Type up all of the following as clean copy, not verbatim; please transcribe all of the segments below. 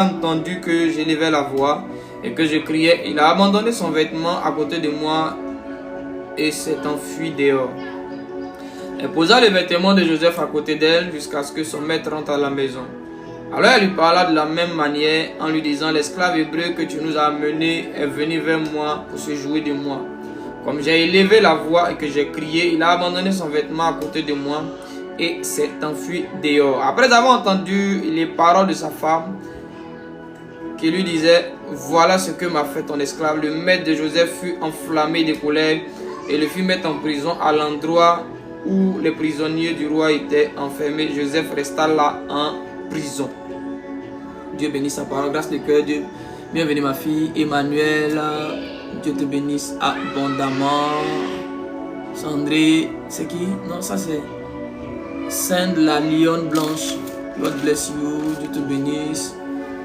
entendu que j'élevais la voix et que je criais, il a abandonné son vêtement à côté de moi et s'est enfui dehors. Elle posa le vêtement de Joseph à côté d'elle jusqu'à ce que son maître rentre à la maison. Alors elle lui parla de la même manière en lui disant, l'esclave hébreu que tu nous as amené est venu vers moi pour se jouer de moi. Comme j'ai élevé la voix et que j'ai crié, il a abandonné son vêtement à côté de moi et s'est enfui dehors. Après avoir entendu les paroles de sa femme, qui lui disait, voilà ce que m'a fait ton esclave. Le maître de Joseph fut enflammé de colère et le fit mettre en prison à l'endroit où les prisonniers du roi étaient enfermés. Joseph resta là en prison. Dieu bénisse sa parole. Grâce de cœur, Dieu. Bienvenue ma fille Emmanuel. Dieu te bénisse abondamment. Sandrine, c'est qui? Non, ça c'est Sainte la Lionne Blanche. God bless you. Dieu te bénisse.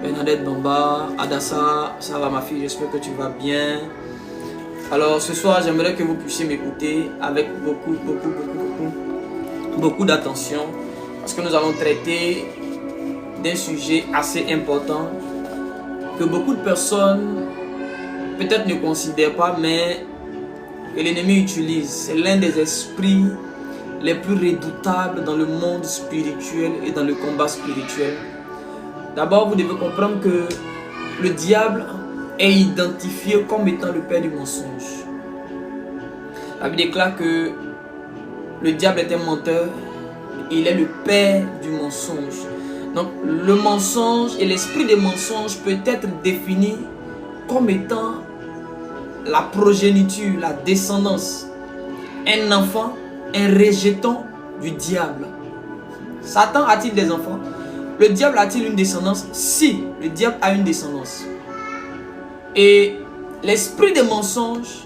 Bernadette Bamba, Adassa, ça va ma fille, j'espère que tu vas bien. Alors ce soir, j'aimerais que vous puissiez m'écouter avec beaucoup d'attention, parce que nous allons traiter d'un sujet assez important que beaucoup de personnes peut-être ne considèrent pas, mais que l'ennemi utilise. C'est l'un des esprits les plus redoutables dans le monde spirituel et dans le combat spirituel. D'abord, vous devez comprendre que le diable est identifié comme étant le père du mensonge. La Bible déclare que le diable est un menteur, il est le père du mensonge. Donc, le mensonge et l'esprit des mensonges peut être défini comme étant la progéniture, la descendance. Un enfant, un rejeton du diable. Satan a-t-il des enfants? Le diable a-t-il une descendance? Si, le diable a une descendance. Et l'esprit des mensonges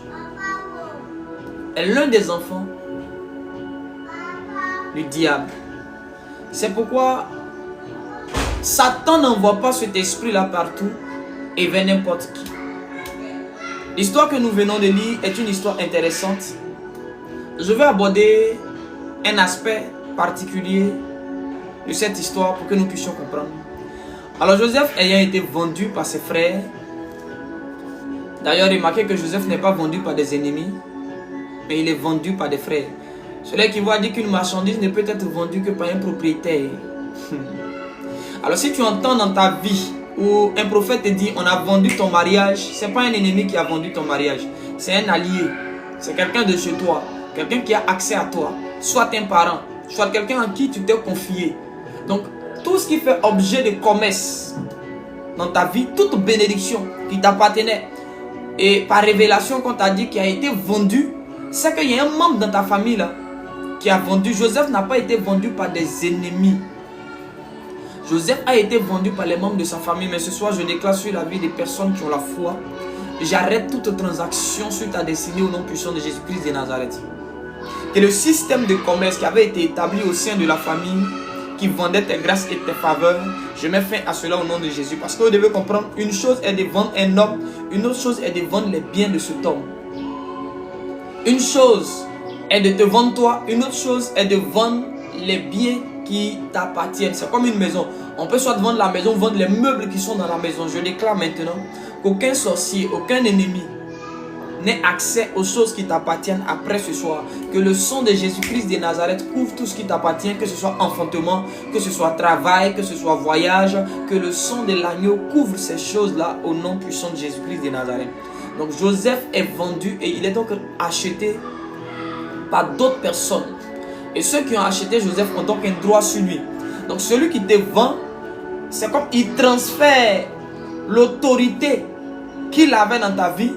est l'un des enfants du diable. C'est pourquoi Satan n'envoie pas cet esprit-là partout et vers n'importe qui. L'histoire que nous venons de lire est une histoire intéressante. Je vais aborder un aspect particulier de cette histoire pour que nous puissions comprendre. Alors Joseph ayant été vendu par ses frères, d'ailleurs remarquez que Joseph n'est pas vendu par des ennemis, mais il est vendu par des frères. Celui qui va dire qu'une marchandise ne peut être vendue que par un propriétaire. Alors si tu entends dans ta vie où un prophète te dit on a vendu ton mariage, ce n'est pas un ennemi qui a vendu ton mariage, c'est un allié, c'est quelqu'un de chez toi, quelqu'un qui a accès à toi, soit un parent, soit quelqu'un en qui tu t'es confié. Donc, tout ce qui fait objet de commerce dans ta vie, toute bénédiction qui t'appartenait et par révélation qu'on t'a dit qui a été vendu, c'est qu'il y a un membre dans ta famille là qui a vendu. Joseph n'a pas été vendu par des ennemis. Joseph a été vendu par les membres de sa famille. Mais ce soir, je déclare sur la vie des personnes qui ont la foi. J'arrête toute transaction sur ta destinée au nom puissant de Jésus-Christ de Nazareth. Que le système de commerce qui avait été établi au sein de la famille, qui vendait tes grâces et tes faveurs, je mets fin à cela au nom de Jésus. Parce que vous devez comprendre, une chose est de vendre un homme, une autre chose est de vendre les biens de cet homme. Une chose est de te vendre toi, une autre chose est de vendre les biens qui t'appartiennent. C'est comme une maison. On peut soit vendre la maison, vendre les meubles qui sont dans la maison. Je déclare maintenant qu'aucun sorcier, aucun ennemi n'ait accès aux choses qui t'appartiennent après ce soir. Que le sang de Jésus-Christ de Nazareth couvre tout ce qui t'appartient, que ce soit enfantement, que ce soit travail, que ce soit voyage, que le sang de l'agneau couvre ces choses-là au nom puissant de Jésus-Christ de Nazareth. Donc Joseph est vendu et il est donc acheté par d'autres personnes. Et ceux qui ont acheté Joseph ont donc un droit sur lui. Donc celui qui te vend, c'est comme il transfère l'autorité qu'il avait dans ta vie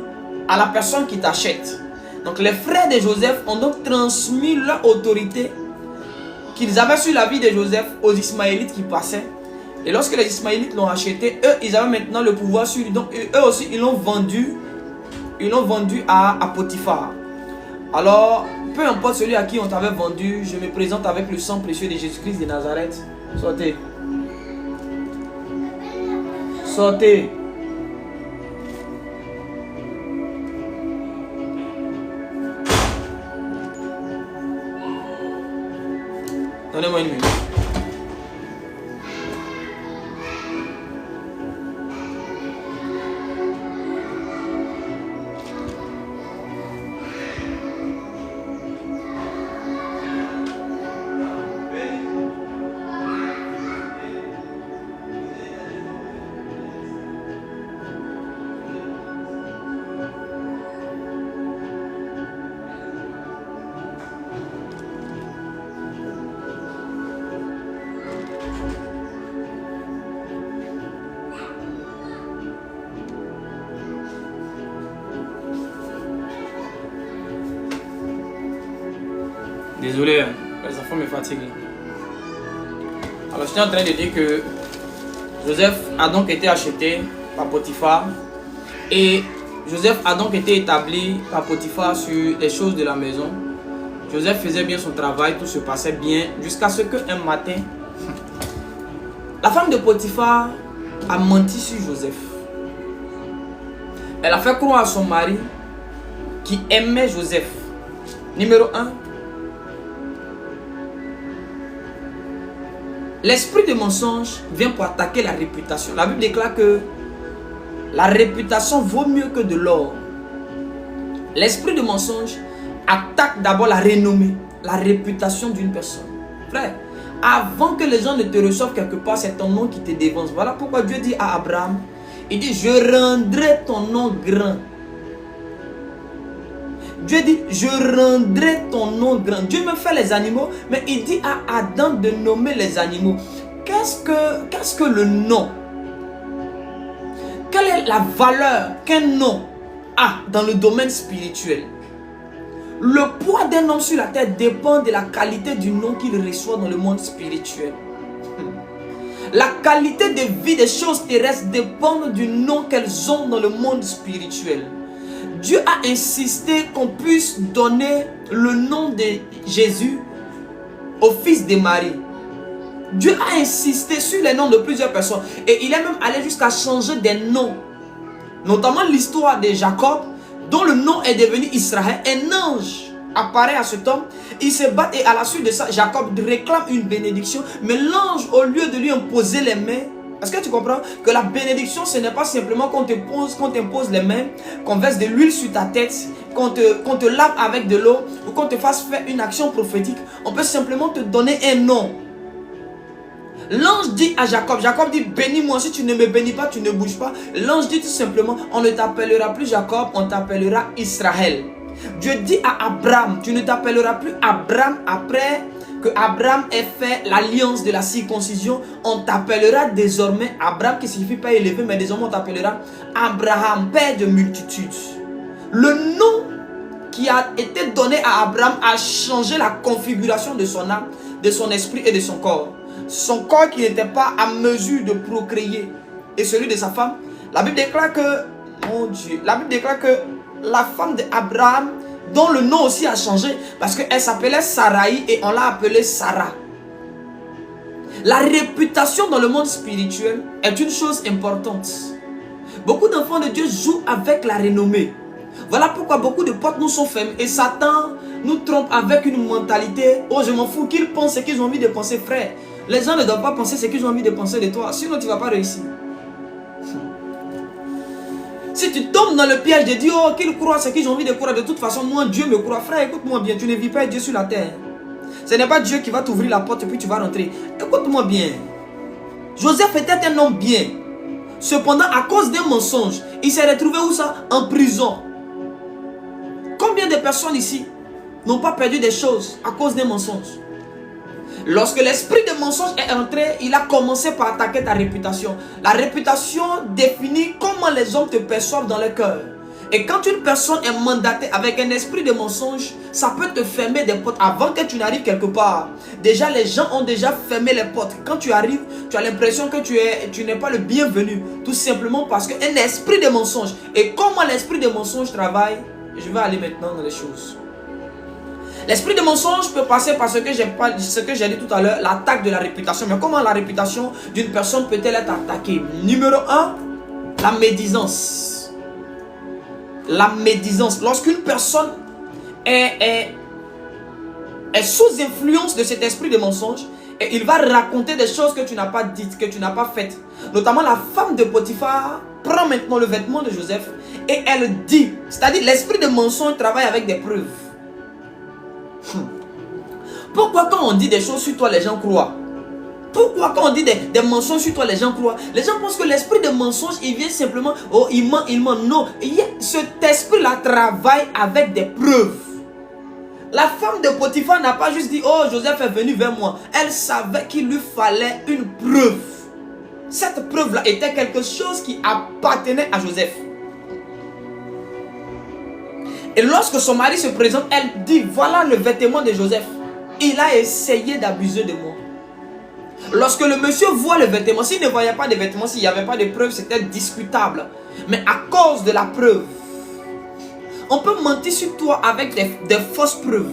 à la personne qui t'achète. Donc les frères de Joseph ont donc transmis leur autorité qu'ils avaient sur la vie de Joseph aux Ismaélites qui passaient. Et lorsque les Ismaélites l'ont acheté, eux, ils avaient maintenant le pouvoir sur lui. Donc eux aussi, ils l'ont vendu à Potiphar. Alors, peu importe celui à qui on t'avait vendu, je me présente avec le sang précieux de Jésus-Christ de Nazareth. Sortez. Sortez. Donnez-moi une minute. Désolé, hein, les enfants me fatiguent. Alors, je suis en train de dire que Joseph a donc été acheté par Potiphar. Et Joseph a donc été établi par Potiphar sur les choses de la maison. Joseph faisait bien son travail, tout se passait bien, jusqu'à ce qu'un matin, la femme de Potiphar a menti sur Joseph. Elle a fait croire à son mari qui aimait Joseph. Numéro 1. L'esprit de mensonge vient pour attaquer la réputation. La Bible déclare que la réputation vaut mieux que de l'or. L'esprit de mensonge attaque d'abord la renommée, la réputation d'une personne. Frère, avant que les gens ne te reçoivent quelque part, c'est ton nom qui te dévance. Voilà pourquoi Dieu dit à Abraham, il dit, je rendrai ton nom grand. Dieu dit, je rendrai ton nom grand. Dieu me fait les animaux, mais il dit à Adam de nommer les animaux. Qu'est-ce que le nom? Quelle est la valeur qu'un nom a dans le domaine spirituel? Le poids d'un homme sur la terre dépend de la qualité du nom qu'il reçoit dans le monde spirituel. La qualité de vie des choses terrestres dépend du nom qu'elles ont dans le monde spirituel. Dieu a insisté qu'on puisse donner le nom de Jésus au fils de Marie. Dieu a insisté sur les noms de plusieurs personnes. Et il est même allé jusqu'à changer des noms. Notamment l'histoire de Jacob, dont le nom est devenu Israël. Un ange apparaît à cet homme. Il se bat et à la suite de ça, Jacob réclame une bénédiction. Mais l'ange, au lieu de lui imposer les mains, est-ce que tu comprends que la bénédiction, ce n'est pas simplement qu'on t'impose les mains, qu'on verse de l'huile sur ta tête, qu'on te lave avec de l'eau, ou qu'on te fasse faire une action prophétique. On peut simplement te donner un nom. L'ange dit à Jacob, Jacob dit, bénis-moi, si tu ne me bénis pas, tu ne bouges pas. L'ange dit tout simplement, on ne t'appellera plus Jacob, on t'appellera Israël. Dieu dit à Abraham, tu ne t'appelleras plus Abraham après que Abraham ait fait l'alliance de la circoncision. On t'appellera désormais Abraham, qui signifie pas élevé, mais désormais on t'appellera Abraham, père de multitudes. Le nom qui a été donné à Abraham a changé la configuration de son âme, de son esprit et de son corps. Son corps qui n'était pas à mesure de procréer et celui de sa femme. La Bible déclare que, mon Dieu, la Bible déclare que la femme d'Abraham, dont le nom aussi a changé, parce qu'elle s'appelait Sarai et on l'a appelée Sarah. La réputation dans le monde spirituel est une chose importante. Beaucoup d'enfants de Dieu jouent avec la renommée. Voilà pourquoi beaucoup de portes nous sont fermées et Satan nous trompe avec une mentalité, oh je m'en fous, qu'ils pensent ce qu'ils ont envie de penser, frère. Les gens ne doivent pas penser ce qu'ils ont envie de penser de toi, sinon tu ne vas pas réussir. Si tu tombes dans le piège de dire, oh, qu'ils croient ce qu'ils ont envie de croire, de toute façon, moi, Dieu me croit. Frère, écoute-moi bien, tu ne vis pas Dieu sur la terre. Ce n'est pas Dieu qui va t'ouvrir la porte et puis tu vas rentrer. Écoute-moi bien. Joseph était un homme bien. Cependant, à cause d'un mensonge, il s'est retrouvé où ça? En prison. Combien de personnes ici n'ont pas perdu des choses à cause d'un mensonge? Lorsque l'esprit de mensonge est entré, il a commencé par attaquer ta réputation. La réputation définit comment les hommes te perçoivent dans leur cœur. Et quand une personne est mandatée avec un esprit de mensonge, ça peut te fermer des portes avant que tu n'arrives quelque part. Déjà, les gens ont déjà fermé les portes. Quand tu arrives, tu as l'impression que tu n'es pas le bienvenu. Tout simplement parce qu'un esprit de mensonge. Et comment l'esprit de mensonge travaille? Je vais aller maintenant dans les choses. L'esprit de mensonge peut passer par ce que j'ai dit tout à l'heure, l'attaque de la réputation. Mais comment la réputation d'une personne peut-elle être attaquée? Numéro 1, la médisance. La médisance. Lorsqu'une personne est sous influence de cet esprit de mensonge, et il va raconter des choses que tu n'as pas dites, que tu n'as pas faites. Notamment la femme de Potiphar prend maintenant le vêtement de Joseph et elle dit, c'est-à-dire l'esprit de mensonge travaille avec des preuves. Pourquoi quand on dit des choses sur toi, les gens croient? Pourquoi quand on dit des mensonges sur toi, les gens croient? Les gens pensent que l'esprit de mensonge, il vient simplement, oh, il ment. Non, cet esprit-là travaille avec des preuves. La femme de Potiphar n'a pas juste dit, oh, Joseph est venu vers moi. Elle savait qu'il lui fallait une preuve. Cette preuve-là était quelque chose qui appartenait à Joseph. Et lorsque son mari se présente, elle dit, voilà le vêtement de Joseph. il a essayé d'abuser de moi. Lorsque le monsieur voit le vêtement, s'il ne voyait pas de vêtements, s'il n'y avait pas de preuve, c'était discutable. Mais à cause de la preuve, on peut mentir sur toi avec des fausses preuves.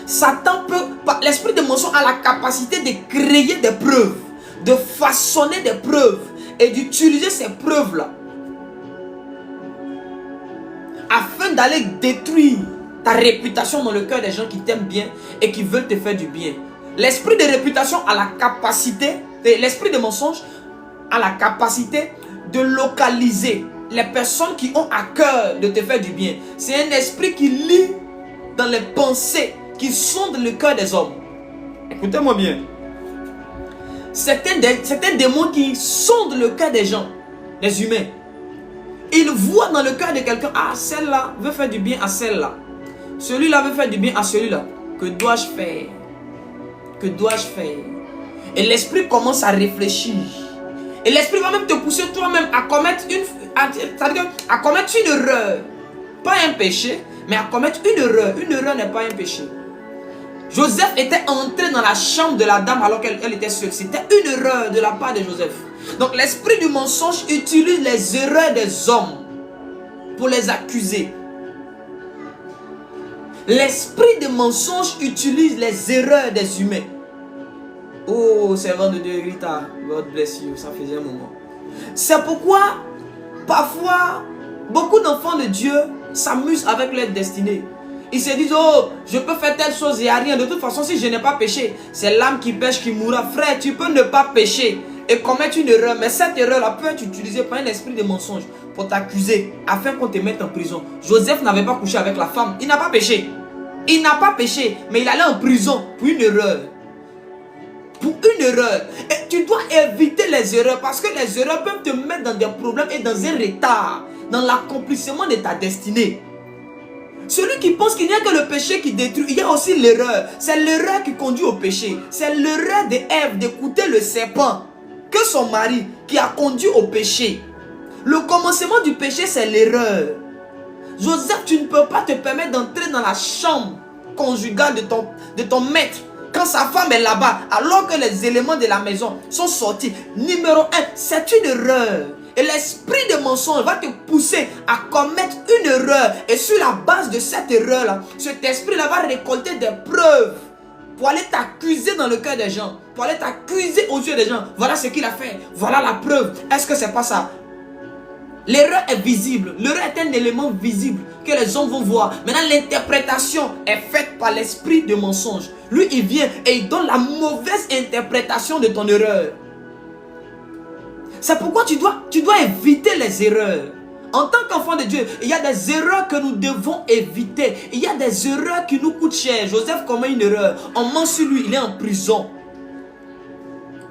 Satan peut, l'esprit de mensonge a la capacité de créer des preuves, de façonner des preuves et d'utiliser ces preuves-là afin d'aller détruire ta réputation dans le cœur des gens qui t'aiment bien et qui veulent te faire du bien. L'esprit de réputation a la capacité, l'esprit de mensonge a la capacité de localiser les personnes qui ont à cœur de te faire du bien. C'est un esprit qui lit dans les pensées, qui sonde le cœur des hommes. Écoutez-moi bien. C'est un démon qui sonde le cœur des gens, des humains. Il voit dans le cœur de quelqu'un, ah, celle-là veut faire du bien à celle-là. Celui-là veut faire du bien à celui-là. Que dois-je faire? Que dois-je faire? Et l'esprit commence à réfléchir. Et l'esprit va même te pousser toi-même à commettre à commettre une erreur. Pas un péché, mais à commettre une erreur. Une erreur n'est pas un péché. Joseph était entré dans la chambre de la dame alors qu'elle était seule. C'était une erreur de la part de Joseph. Donc l'esprit du mensonge utilise les erreurs des hommes pour les accuser. L'esprit de mensonge utilise les erreurs des humains. Oh, servant de Dieu, Rita, God bless you, ça faisait un moment. C'est pourquoi, parfois, beaucoup d'enfants de Dieu s'amusent avec leur destinée. Ils se disent, oh, je peux faire telle chose et il n'y a rien. De toute façon, si je n'ai pas péché, c'est l'âme qui pêche qui mourra. Frère, tu peux ne pas pécher et commettre une erreur. Mais cette erreur-là peut être utilisée par un esprit de mensonge pour t'accuser afin qu'on te mette en prison. Joseph n'avait pas couché avec la femme. Il n'a pas péché. Il n'a pas péché, mais il allait en prison pour une erreur. Pour une erreur. Et tu dois éviter les erreurs parce que les erreurs peuvent te mettre dans des problèmes et dans un retard dans l'accomplissement de ta destinée. Celui qui pense qu'il n'y a que le péché qui détruit, il y a aussi l'erreur. C'est l'erreur qui conduit au péché. C'est l'erreur d'Ève d'écouter le serpent que son mari qui a conduit au péché. Le commencement du péché, c'est l'erreur. Joseph, tu ne peux pas te permettre d'entrer dans la chambre conjugale de ton maître quand sa femme est là-bas, alors que les éléments de la maison sont sortis. Numéro 1, c'est une erreur. Et l'esprit de mensonge va te pousser à commettre une erreur. Et sur la base de cette erreur-là, cet esprit-là va récolter des preuves pour aller t'accuser dans le cœur des gens, pour aller t'accuser aux yeux des gens. Voilà ce qu'il a fait. Voilà la preuve. Est-ce que c'est pas ça? L'erreur est visible. L'erreur est un élément visible que les hommes vont voir. Maintenant, l'interprétation est faite par l'esprit de mensonge. Lui, il vient et il donne la mauvaise interprétation de ton erreur. C'est pourquoi tu dois éviter les erreurs. En tant qu'enfant de Dieu, il y a des erreurs que nous devons éviter. Il y a des erreurs qui nous coûtent cher. Joseph commet une erreur. On ment sur lui, il est en prison.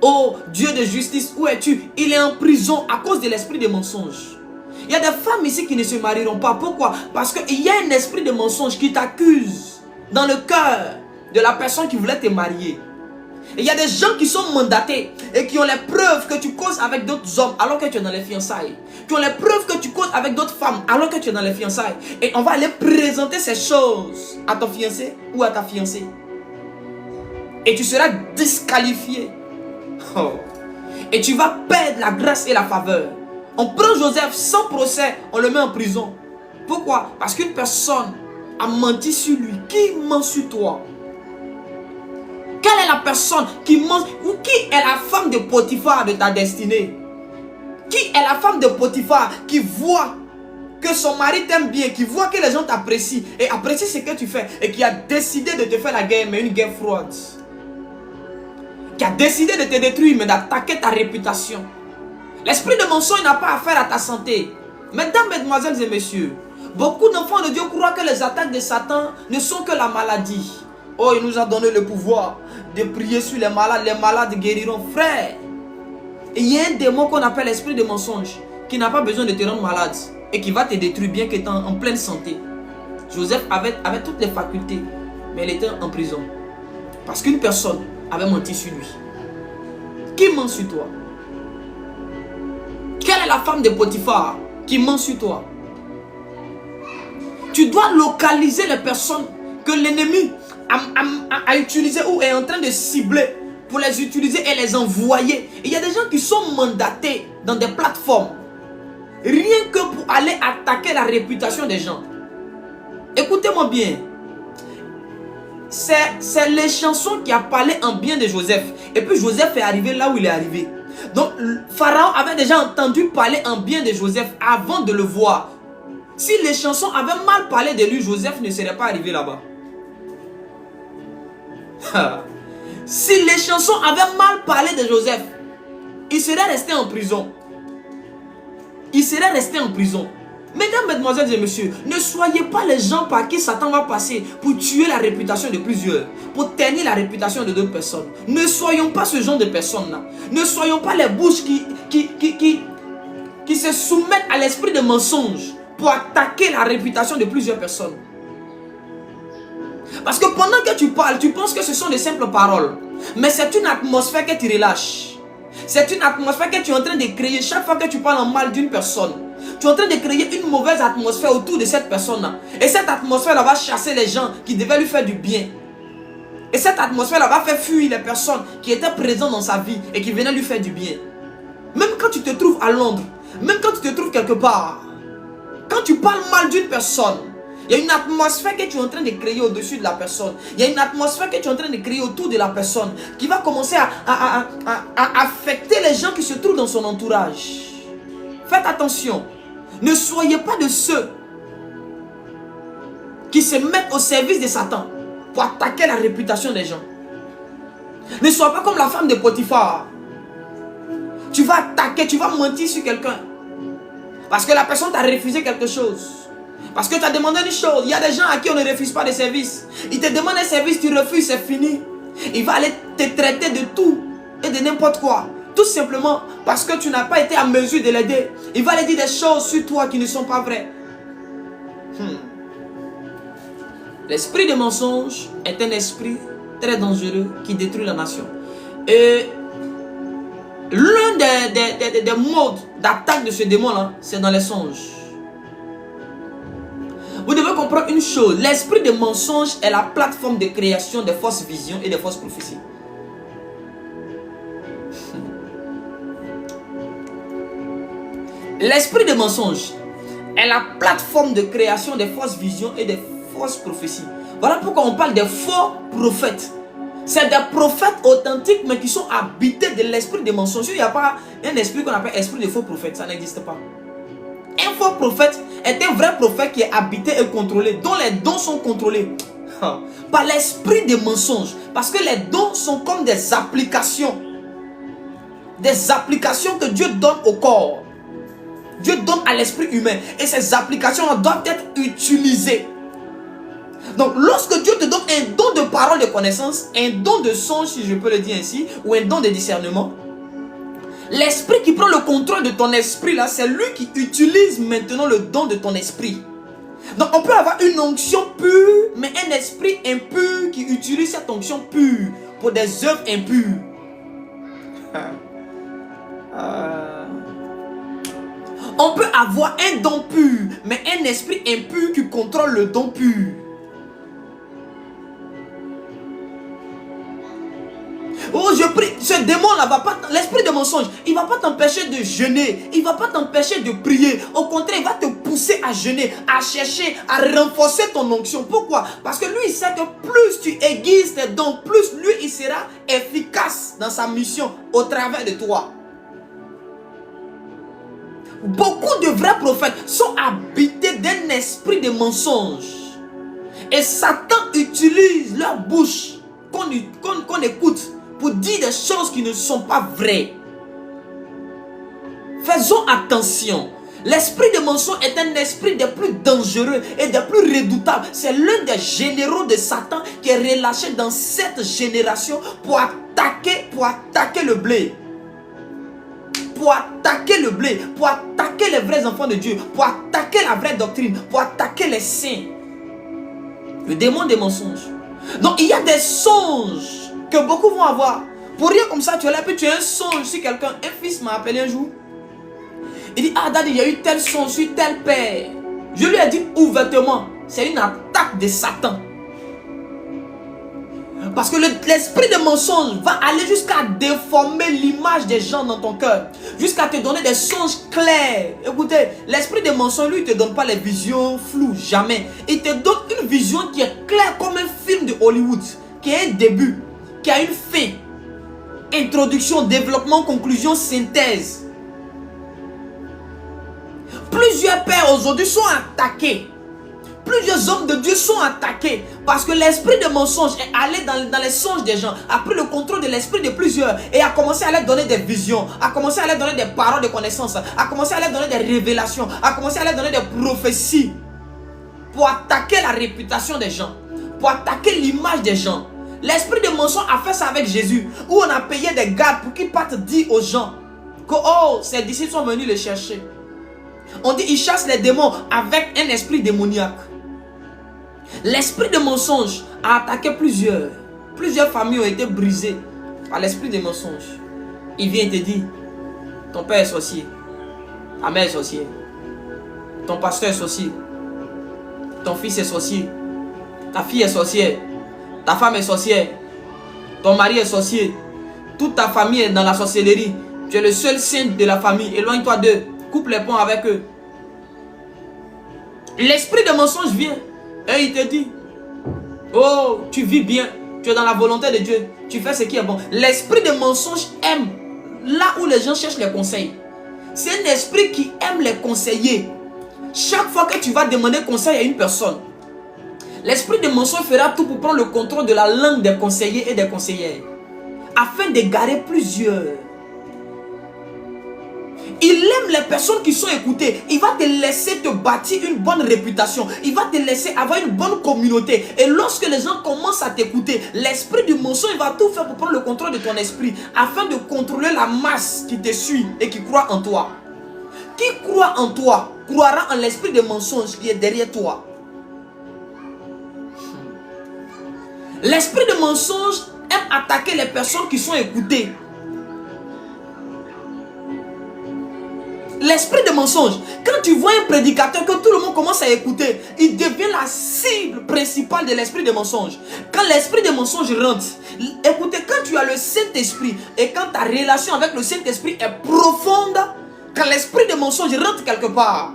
Oh, Dieu de justice, où es-tu? Il est en prison à cause de l'esprit de mensonge. Il y a des femmes ici qui ne se marieront pas. Pourquoi? Parce qu'il y a un esprit de mensonge qui t'accuse dans le cœur de la personne qui voulait te marier. Et il y a des gens qui sont mandatés et qui ont les preuves que tu causes avec d'autres hommes alors que tu es dans les fiançailles. Qui ont les preuves que tu causes avec d'autres femmes alors que tu es dans les fiançailles. Et on va aller présenter ces choses à ton fiancé ou à ta fiancée. Et tu seras disqualifié. Oh. Et tu vas perdre la grâce et la faveur. On prend Joseph sans procès, on le met en prison. Pourquoi? Parce qu'une personne a menti sur lui. Qui ment sur toi? Quelle est la personne qui ment? Ou qui est la femme de Potiphar de ta destinée? Qui est la femme de Potiphar qui voit que son mari t'aime bien, qui voit que les gens t'apprécient et apprécient ce que tu fais et qui a décidé de te faire la guerre, mais une guerre froide? Qui a décidé de te détruire, mais d'attaquer ta réputation. L'esprit de mensonge n'a pas affaire à ta santé. Mesdames, mesdemoiselles et messieurs, beaucoup d'enfants de Dieu croient que les attaques de Satan ne sont que la maladie. Oh, il nous a donné le pouvoir de prier sur les malades guériront. Frère, il y a un démon qu'on appelle l'esprit de mensonge qui n'a pas besoin de te rendre malade et qui va te détruire bien qu'étant en pleine santé. Joseph avait toutes les facultés, mais il était en prison parce qu'une personne avait menti sur lui. Qui ment sur toi? Quelle est la femme de Potiphar qui ment sur toi? Tu dois localiser les personnes que l'ennemi a utilisées ou est en train de cibler pour les utiliser et les envoyer. Il y a des gens qui sont mandatés dans des plateformes rien que pour aller attaquer la réputation des gens. Écoutez-moi bien. C'est les chansons qui a parlé en bien de Joseph. Et puis Joseph est arrivé là où il est arrivé. Donc Pharaon avait déjà entendu parler en bien de Joseph avant de le voir. Si les chansons avaient mal parlé de lui, Joseph ne serait pas arrivé là-bas. Si les chansons avaient mal parlé de Joseph, il serait resté en prison. Il serait resté en prison. Mesdames, mesdemoiselles et messieurs, ne soyez pas les gens par qui Satan va passer pour tuer la réputation de plusieurs, pour ternir la réputation de d'autres personnes. Ne soyons pas ce genre de personnes-là. Ne soyons pas les bouches qui se soumettent à l'esprit de mensonge pour attaquer la réputation de plusieurs personnes. Parce que pendant que tu parles, tu penses que ce sont de simples paroles. Mais c'est une atmosphère que tu relâches. C'est une atmosphère que tu es en train de créer chaque fois que tu parles en mal d'une personne. Tu es en train de créer une mauvaise atmosphère autour de cette personne-là. Et cette atmosphère-là va chasser les gens qui devaient lui faire du bien. Et cette atmosphère-là va faire fuir les personnes qui étaient présentes dans sa vie et qui venaient lui faire du bien. Même quand tu te trouves à Londres, même quand tu te trouves quelque part, quand tu parles mal d'une personne, il y a une atmosphère que tu es en train de créer au-dessus de la personne. Il y a une atmosphère que tu es en train de créer autour de la personne qui va commencer à affecter les gens qui se trouvent dans son entourage. Faites attention. Ne soyez pas de ceux qui se mettent au service de Satan pour attaquer la réputation des gens. Ne sois pas comme la femme de Potiphar. Tu vas attaquer, tu vas mentir sur quelqu'un. Parce que la personne t'a refusé quelque chose. Parce que tu as demandé une chose. Il y a des gens à qui on ne refuse pas des services. Ils te demandent un service, tu refuses, c'est fini. Il va aller te traiter de tout et de n'importe quoi. Tout simplement parce que tu n'as pas été en mesure de l'aider. Il va aller dire des choses sur toi qui ne sont pas vraies. L'esprit de mensonge est un esprit très dangereux qui détruit la nation. Et l'un des modes d'attaque de ce démon-là, c'est dans les songes. Vous devez comprendre une chose. L'esprit de mensonge est la plateforme de création des fausses visions et des fausses prophéties. L'esprit de mensonge est la plateforme de création des fausses visions et des fausses prophéties. Voilà pourquoi on parle des faux prophètes. C'est des prophètes authentiques mais qui sont habités de l'esprit de mensonge. Il n'y a pas un esprit qu'on appelle esprit de faux prophète. Ça n'existe pas. Un faux prophète est un vrai prophète qui est habité et contrôlé, dont les dons sont contrôlés par l'esprit de mensonge. Parce que les dons sont comme des applications. Des applications que Dieu donne au corps. Dieu donne à l'esprit humain. Et ces applications doivent être utilisées. Donc lorsque Dieu te donne un don de parole de connaissance, un don de songe, si je peux le dire ainsi, ou un don de discernement, l'esprit qui prend le contrôle de ton esprit là, c'est lui qui utilise maintenant le don de ton esprit. Donc on peut avoir une onction pure, mais un esprit impur qui utilise cette onction pure pour des œuvres impures. On peut avoir un don pur, mais un esprit impur qui contrôle le don pur. Oh, je prie, ce démon-là va pas, l'esprit de mensonge, il va pas t'empêcher de jeûner, il va pas t'empêcher de prier. Au contraire, il va te pousser à jeûner, à chercher, à renforcer ton onction. Pourquoi? Parce que lui, il sait que plus tu aiguises tes dons, plus lui, il sera efficace dans sa mission au travers de toi. Beaucoup de vrais prophètes sont habités d'un esprit de mensonge. Et Satan utilise leur bouche qu'on écoute pour dire des choses qui ne sont pas vraies. Faisons attention. L'esprit de mensonge est un esprit des plus dangereux et des plus redoutables. C'est l'un des généraux de Satan qui est relâché dans cette génération pour attaquer le blé. Pour attaquer le blé, pour attaquer les vrais enfants de Dieu, pour attaquer la vraie doctrine, pour attaquer les saints. Le démon des mensonges. Donc il y a des songes que beaucoup vont avoir. Pour rien comme ça, tu es là, puis tu as un songe sur quelqu'un. Un fils m'a appelé un jour. Il dit, ah daddy, il y a eu tel songe sur tel père. Je lui ai dit ouvertement, c'est une attaque de Satan. Parce que l'esprit de mensonge va aller jusqu'à déformer l'image des gens dans ton cœur. Jusqu'à te donner des songes clairs. Écoutez, l'esprit de mensonge, lui, il ne te donne pas les visions floues, jamais. Il te donne une vision qui est claire comme un film de Hollywood. Qui a un début, qui a une fin. Introduction, développement, conclusion, synthèse. Plusieurs pères aujourd'hui sont attaqués. Plusieurs hommes de Dieu sont attaqués parce que l'esprit de mensonge est allé dans les songes des gens, a pris le contrôle de l'esprit de plusieurs et a commencé à leur donner des visions, a commencé à leur donner des paroles de connaissance, a commencé à leur donner des révélations, a commencé à leur donner des prophéties pour attaquer la réputation des gens, pour attaquer l'image des gens. L'esprit de mensonge a fait ça avec Jésus, où on a payé des gardes pour qu'ils partent dire aux gens que oh, ses disciples sont venus les chercher. On dit ils chassent les démons avec un esprit démoniaque. L'esprit de mensonge a attaqué plusieurs. Plusieurs familles ont été brisées par l'esprit de mensonge. Il vient te dire, ton père est sorcier, ta mère est sorcière, ton pasteur est sorcier, ton fils est sorcier, ta fille est sorcière, ta femme est sorcière, ton mari est sorcier, toute ta famille est dans la sorcellerie. Tu es le seul saint de la famille, éloigne-toi d'eux, coupe les ponts avec eux. L'esprit de mensonge vient. Et il te dit, oh, tu vis bien, tu es dans la volonté de Dieu, tu fais ce qui est bon. L'esprit de mensonge aime là où les gens cherchent les conseils. C'est un esprit qui aime les conseiller. Chaque fois que tu vas demander conseil à une personne, l'esprit de mensonge fera tout pour prendre le contrôle de la langue des conseillers et des conseillères, afin d'égarer plusieurs. Il aime les personnes qui sont écoutées. Il va te laisser te bâtir une bonne réputation. Il va te laisser avoir une bonne communauté. Et lorsque les gens commencent à t'écouter, l'esprit du mensonge va tout faire pour prendre le contrôle de ton esprit, afin de contrôler la masse qui te suit et qui croit en toi. Qui croit en toi croira en l'esprit de mensonge qui est derrière toi. L'esprit de mensonge aime attaquer les personnes qui sont écoutées. L'esprit de mensonge, quand tu vois un prédicateur que tout le monde commence à écouter, il devient la cible principale de l'esprit de mensonge. Quand l'esprit de mensonge rentre, écoutez, quand tu as le Saint-Esprit et quand ta relation avec le Saint-Esprit est profonde, quand l'esprit de mensonge rentre quelque part,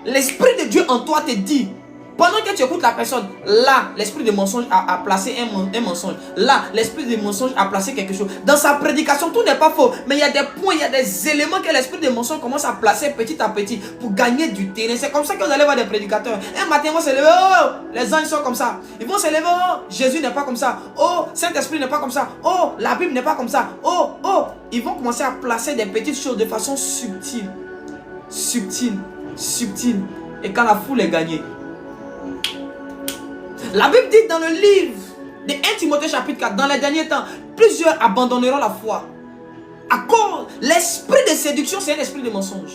l'esprit de Dieu en toi te dit, pendant que tu écoutes la personne, là, l'esprit de mensonge a placé un mensonge. Là, l'esprit de mensonge a placé quelque chose. Dans sa prédication, tout n'est pas faux. Mais il y a des points, il y a des éléments que l'esprit de mensonge commence à placer petit à petit pour gagner du terrain. C'est comme ça que vous allez voir des prédicateurs. Un matin, ils vont se lever. Oh, les anges sont comme ça. Ils vont se lever. Oh, Jésus n'est pas comme ça. Oh, Saint-Esprit n'est pas comme ça. Oh, la Bible n'est pas comme ça. Oh, oh. Ils vont commencer à placer des petites choses de façon subtile. Subtile. Subtile. Et quand la foule est gagnée, la Bible dit dans le livre de 1 Timothée chapitre 4, dans les derniers temps, plusieurs abandonneront la foi. À cause, l'esprit de séduction, c'est un esprit de mensonge.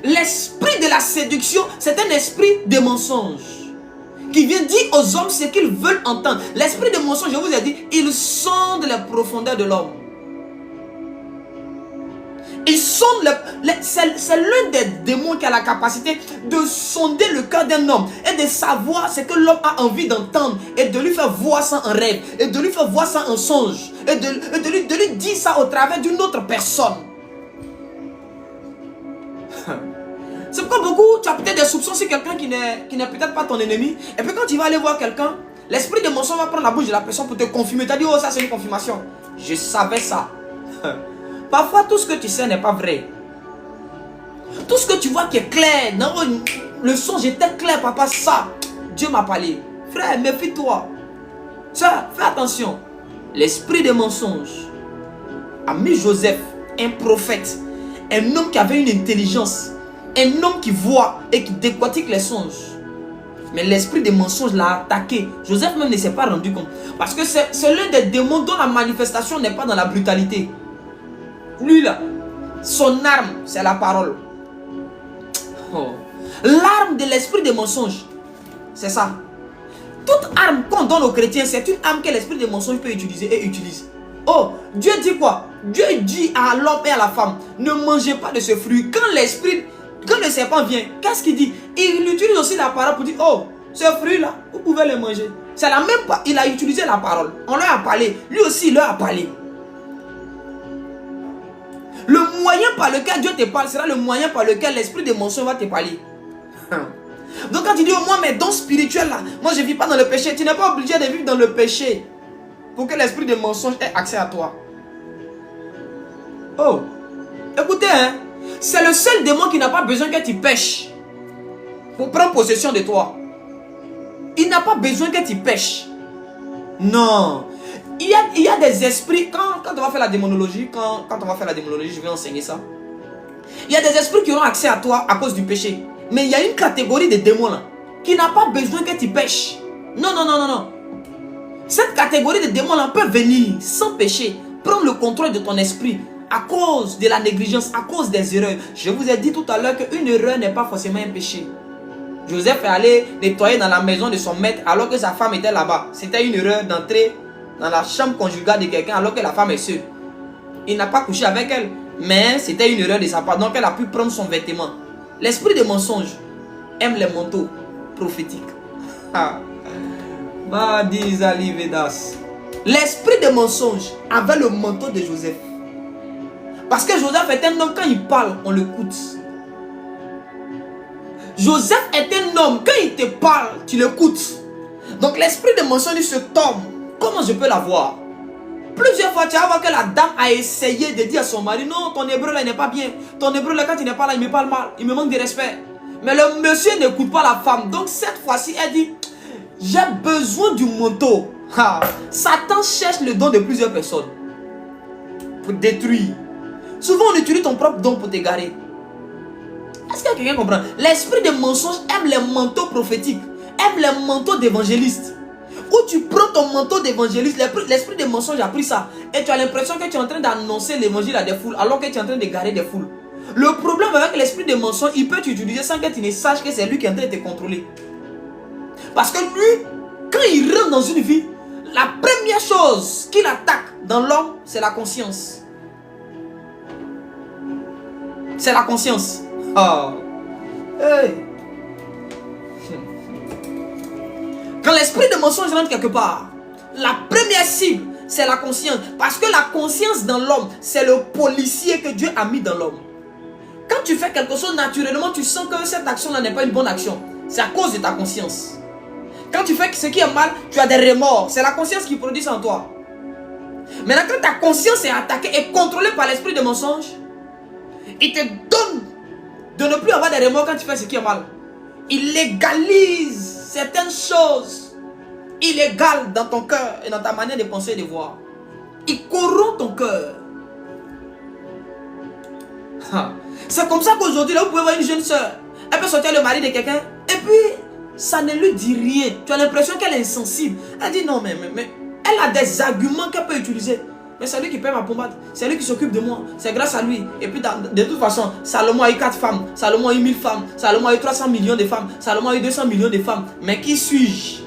L'esprit de la séduction, c'est un esprit de mensonge. Qui vient dire aux hommes ce qu'ils veulent entendre. L'esprit de mensonge, je vous ai dit, il sonde les profondeurs de l'homme. Il sonde, c'est l'un des démons qui a la capacité de sonder le cœur d'un homme et de savoir ce que l'homme a envie d'entendre et de lui faire voir ça en rêve et de lui faire voir ça en songe et de lui dire ça au travers d'une autre personne. C'est pourquoi beaucoup, tu as peut-être des soupçons sur quelqu'un qui n'est peut-être pas ton ennemi, et puis quand tu vas aller voir quelqu'un, l'esprit de mensonge va prendre la bouche de la personne pour te confirmer. Tu as dit, oh ça c'est une confirmation. Je savais ça. Parfois, tout ce que tu sais n'est pas vrai. Tout ce que tu vois qui est clair, non, le songe était clair, papa, ça, Dieu m'a parlé. Frère, méfie-toi. Ça, fais attention. L'esprit de mensonge a mis Joseph, un prophète, un homme qui avait une intelligence, un homme qui voit et qui décortique les songes. Mais l'esprit de mensonge l'a attaqué. Joseph même ne s'est pas rendu compte. Parce que c'est l'un des démons dont la manifestation n'est pas dans la brutalité. Lui là, son arme, c'est la parole. Oh. L'arme de l'esprit de mensonge, c'est ça. Toute arme qu'on donne aux chrétiens, c'est une arme que l'esprit de mensonge peut utiliser et utilise. Oh, Dieu dit quoi? Dieu dit à l'homme et à la femme, ne mangez pas de ce fruit. Quand l'esprit Quand le serpent vient, qu'est-ce qu'il dit? Il utilise aussi la parole pour dire, oh, ce fruit-là, vous pouvez le manger. C'est la même, il a utilisé la parole. On leur a parlé. Lui aussi, il leur a parlé. Le moyen par lequel Dieu te parle sera le moyen par lequel l'esprit de mensonge va te parler. Donc quand tu dis, oh, moi, mes dons spirituels là, moi je ne vis pas dans le péché. Tu n'es pas obligé de vivre dans le péché pour que l'esprit de mensonge ait accès à toi. Oh, écoutez, hein, c'est le seul démon qui n'a pas besoin que tu pêches pour prendre possession de toi. Il n'a pas besoin que tu pêches. Non. Il y a des esprits, quand on va faire la démonologie, quand on va faire la démonologie, je vais enseigner ça. Il y a des esprits qui auront accès à toi à cause du péché. Mais il y a une catégorie de démons là, qui n'a pas besoin que tu pêches. Non, non, non, non, non. Cette catégorie de démons là peut venir sans péché, prendre le contrôle de ton esprit à cause de la négligence, à cause des erreurs. Je vous ai dit tout à l'heure qu'une erreur n'est pas forcément un péché. Joseph est allé nettoyer dans la maison de son maître alors que sa femme était là-bas. C'était une erreur d'entrer dans la chambre conjugale de quelqu'un alors que la femme est seule. Il n'a pas couché avec elle, mais c'était une erreur de sa part. Donc elle a pu prendre son vêtement. L'esprit de mensonge aime les manteaux prophétiques. L'esprit de mensonge avait le manteau de Joseph. Parce que Joseph est un homme, quand il parle, on l'écoute. Joseph est un homme, quand il te parle, tu l'écoutes. Donc l'esprit de mensonge dit, ce homme, comment je peux l'avoir? Plusieurs fois, tu vas voir que la dame a essayé de dire à son mari, non, ton hébreu là n'est pas bien. Ton hébreu là, quand il n'est pas là, il me parle mal. Il me manque de respect. Mais le monsieur n'écoute pas la femme. Donc cette fois-ci, elle dit, j'ai besoin du manteau. Satan cherche le don de plusieurs personnes pour détruire. Souvent, on utilise ton propre don pour t'égarer. Est-ce que quelqu'un comprend? L'esprit de mensonge aime les manteaux prophétiques, aime les manteaux d'évangélistes. Où tu prends ton manteau d'évangéliste, l'esprit de mensonge a pris ça. Et tu as l'impression que tu es en train d'annoncer l'évangile à des foules, alors que tu es en train d'égarer des foules. Le problème avec l'esprit de mensonge, il peut t'utiliser sans que tu ne saches que c'est lui qui est en train de te contrôler. Parce que lui, quand il rentre dans une vie, la première chose qu'il attaque dans l'homme, c'est la conscience. C'est la conscience. Oh. Hey. Quand l'esprit de mensonge rentre quelque part, la première cible, c'est la conscience. Parce que la conscience dans l'homme, c'est le policier que Dieu a mis dans l'homme. Quand tu fais quelque chose naturellement, tu sens que cette action-là n'est pas une bonne action. C'est à cause de ta conscience. Quand tu fais ce qui est mal, tu as des remords. C'est la conscience qui produit ça en toi. Maintenant, quand ta conscience est attaquée et contrôlée par l'esprit de mensonge, il te donne de ne plus avoir des remords quand tu fais ce qui est mal. Il légalise certaines choses illégales dans ton cœur et dans ta manière de penser et de voir. Il corrompt ton cœur. C'est comme ça qu'aujourd'hui, là, vous pouvez voir une jeune soeur. Elle peut sortir le mari de quelqu'un et puis ça ne lui dit rien. Tu as l'impression qu'elle est insensible. Elle dit non, mais elle a des arguments qu'elle peut utiliser. Mais c'est lui qui paie ma pommade. C'est lui qui s'occupe de moi. C'est grâce à lui. Et puis de toute façon, Salomon a eu 4 femmes. Salomon a eu 1000 femmes. Salomon a eu 300 millions de femmes. Salomon a eu 200 millions de femmes. Mais qui suis-je?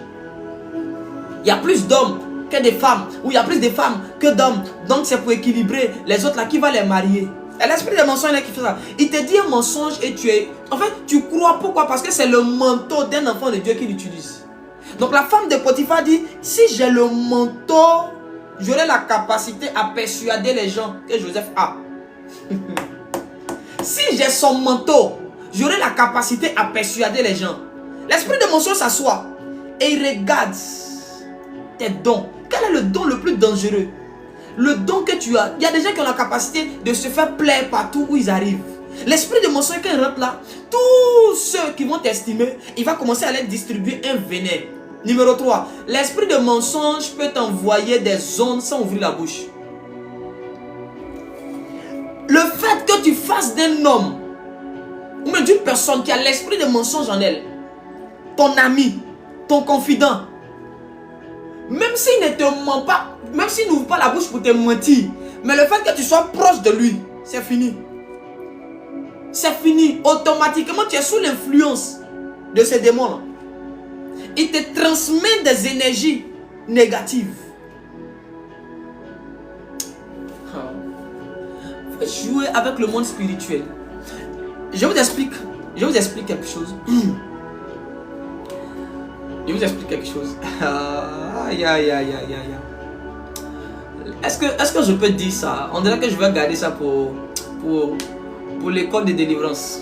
Il y a plus d'hommes que de femmes. Ou il y a plus de femmes que d'hommes. Donc c'est pour équilibrer les autres là. Qui va les marier? Et l'esprit de mensonge là qui fait ça. Il te dit un mensonge et tu es... En fait, tu crois. Pourquoi? Parce que c'est le manteau d'un enfant de Dieu qu'il utilise. Donc la femme de Potiphar dit, si j'ai le manteau, j'aurai la capacité à persuader les gens que Joseph a. Si j'ai son manteau, j'aurai la capacité à persuader les gens. L'esprit de mensonge s'assoit et il regarde tes dons. Quel est le don le plus dangereux? Le don que tu as. Il y a des gens qui ont la capacité de se faire plaire partout où ils arrivent. L'esprit de mensonge, quand il rentre là, tous ceux qui vont t'estimer, il va commencer à leur distribuer un venin. Numéro 3, l'esprit de mensonge peut t'envoyer des ondes sans ouvrir la bouche. Le fait que tu fasses d'un homme ou même d'une personne qui a l'esprit de mensonge en elle, ton ami, ton confident, même s'il ne te ment pas, même s'il n'ouvre pas la bouche pour te mentir, mais le fait que tu sois proche de lui, c'est fini. C'est fini. Automatiquement, tu es sous l'influence de ces démons-là. Il te transmet des énergies négatives. Faut jouer avec le monde spirituel. Je vous explique quelque chose. Je vous explique quelque chose. Aïe, aïe, aïe, aïe, aïe. Est-ce que je peux dire ça? On dirait que je vais garder ça pour l'école de délivrance.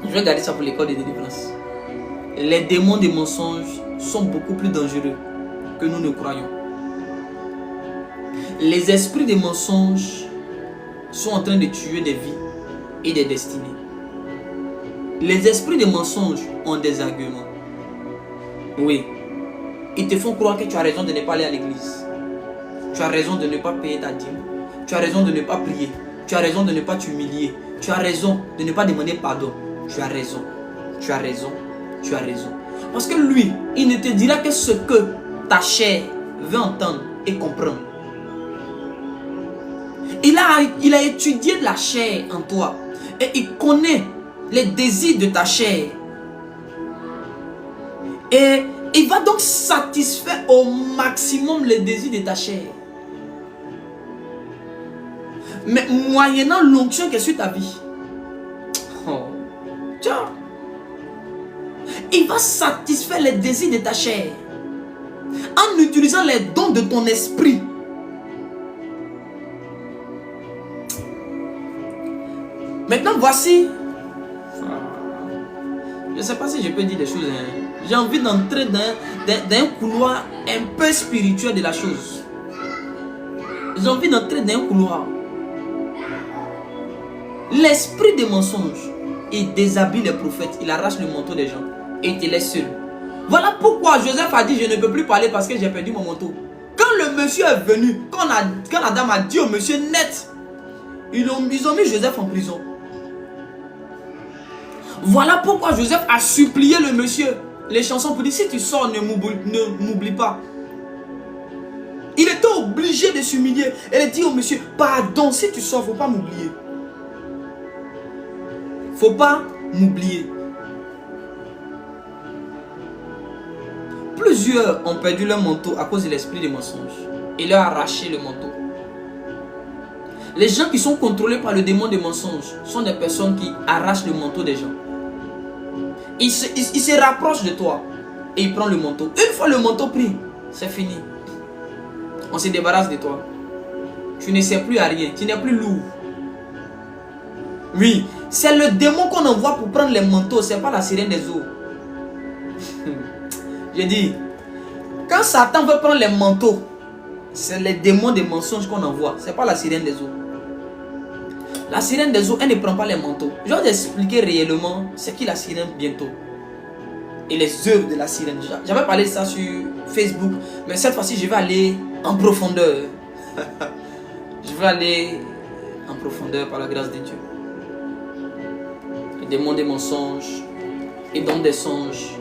Je vais garder ça pour l'école de délivrance. Les démons des mensonges sont beaucoup plus dangereux que nous ne croyons. Les esprits des mensonges sont en train de tuer des vies et des destinées. Les esprits des mensonges ont des arguments. Oui. Ils te font croire que tu as raison de ne pas aller à l'église. Tu as raison de ne pas payer ta dîme. Tu as raison de ne pas prier. Tu as raison de ne pas t'humilier. Tu as raison de ne pas demander pardon. Tu as raison. Tu as raison. Tu as raison. Parce que lui, il ne te dira que ce que ta chair veut entendre et comprendre. Il a étudié la chair en toi. Et il connaît les désirs de ta chair. Et il va donc satisfaire au maximum les désirs de ta chair. Mais moyennant l'onction qui est sur ta vie. Oh. Tiens. Il va satisfaire les désirs de ta chair. En utilisant les dons de ton esprit. Maintenant, voici. Je ne sais pas si je peux dire des choses. J'ai envie d'entrer dans un couloir un peu spirituel de la chose. J'ai envie d'entrer dans un couloir. L'esprit des mensonges, il déshabille les prophètes, il arrache le manteau des gens et il te laisse seul. Voilà pourquoi Joseph a dit je ne peux plus parler parce que j'ai perdu mon manteau. Quand le monsieur est venu, quand la dame a dit au monsieur net, ils ont mis Joseph en prison. Voilà pourquoi Joseph a supplié le monsieur les chansons pour dire si tu sors, ne m'oublie pas. Il était obligé de s'humilier et de dire au monsieur pardon, si tu sors, il ne faut pas m'oublier. Faut pas m'oublier. Plusieurs ont perdu leur manteau à cause de l'esprit des mensonges. Et leur a arraché le manteau. Les gens qui sont contrôlés par le démon des mensonges sont des personnes qui arrachent le manteau des gens. Il se rapproche de toi et il prend le manteau. Une fois le manteau pris, c'est fini. On se débarrasse de toi. Tu ne sais plus à rien. Tu n'es plus lourd. Oui, c'est le démon qu'on envoie pour prendre les manteaux. C'est pas la sirène des eaux. J'ai dit, quand Satan veut prendre les manteaux, c'est les démons des mensonges qu'on envoie. C'est pas la sirène des eaux. La sirène des eaux, elle ne prend pas les manteaux. Je vais t'expliquer réellement ce qu'est la sirène bientôt. Et les œuvres de la sirène. J'avais parlé de ça sur Facebook. Mais cette fois-ci, je vais aller en profondeur. Je vais aller en profondeur par la grâce de Dieu. Le démon des mensonges et donne des songes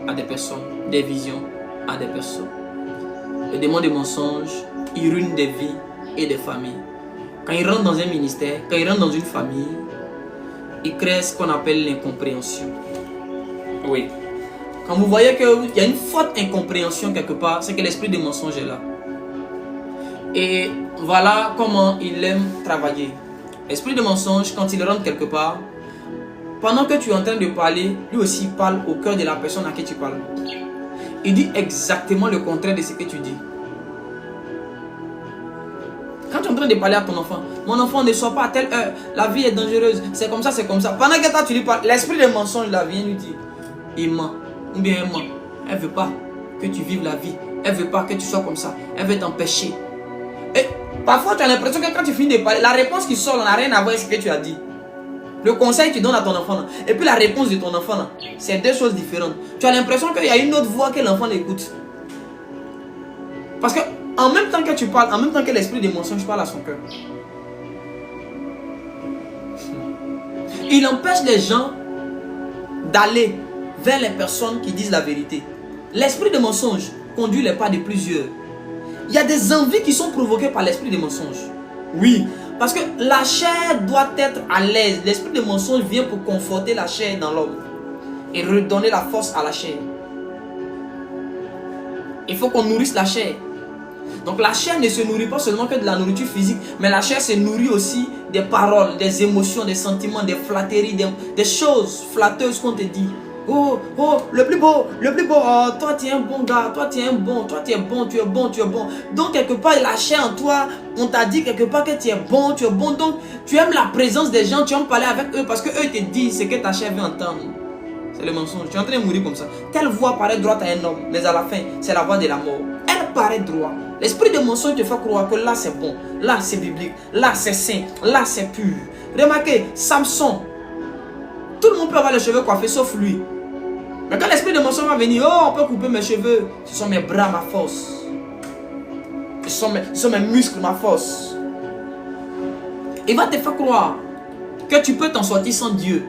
à des personnes, des visions à des personnes. Le démon des mensonges, il ruine des vies et des familles. Quand il rentre dans un ministère, quand il rentre dans une famille, il crée ce qu'on appelle l'incompréhension. Oui. Quand vous voyez qu'il y a une forte incompréhension quelque part, c'est que l'esprit des mensonges est là. Et voilà comment il aime travailler. L'esprit de mensonge, quand il rentre quelque part, pendant que tu es en train de parler, lui aussi parle au cœur de la personne à qui tu parles. Il dit exactement le contraire de ce que tu dis. Quand tu es en train de parler à ton enfant, mon enfant ne sort pas à telle heure, la vie est dangereuse, c'est comme ça, c'est comme ça. Pendant que toi tu lui parles, l'esprit des mensonges là vient lui dire, il ment, ou bien elle ment. Elle ne veut pas que tu vives la vie, elle ne veut pas que tu sois comme ça, elle veut t'empêcher. Et parfois tu as l'impression que quand tu finis de parler, la réponse qui sort n'a rien à voir avec ce que tu as dit. Le conseil que tu donnes à ton enfant là, et puis la réponse de ton enfant là, c'est deux choses différentes. Tu as l'impression qu'il y a une autre voix que l'enfant écoute. Parce que en même temps que tu parles, en même temps que l'esprit des mensonges parle à son cœur. Il empêche les gens d'aller vers les personnes qui disent la vérité. L'esprit des mensonges conduit les pas de plusieurs. Il y a des envies qui sont provoquées par l'esprit des mensonges. Oui, parce que la chair doit être à l'aise. L'esprit des mensonges vient pour conforter la chair dans l'homme et redonner la force à la chair. Il faut qu'on nourrisse la chair. Donc la chair ne se nourrit pas seulement que de la nourriture physique, mais la chair se nourrit aussi des paroles, des émotions, des sentiments, des flatteries, des choses flatteuses qu'on te dit. Oh, oh, le plus beau, oh, toi tu es un bon gars, toi tu es un bon, toi tu es bon, tu es bon, tu es bon. Donc quelque part la chair en toi, on t'a dit quelque part que tu es bon, donc tu aimes la présence des gens, tu aimes parler avec eux parce que eux te disent ce que ta chair veut entendre. C'est le mensonge, tu es en train de mourir comme ça. Telle voix paraît droite à un homme, mais à la fin, c'est la voix de la mort. Elle paraît droite. L'esprit de mensonge te fait croire que là c'est bon, là c'est biblique, là c'est saint, là c'est pur. Remarquez, Samson, tout le monde peut avoir les cheveux coiffés sauf lui. Mais quand l'esprit de mensonge va venir, oh, on peut couper mes cheveux. Ce sont mes bras, ma force. Ce sont mes muscles, ma force. Il va te faire croire que tu peux t'en sortir sans Dieu.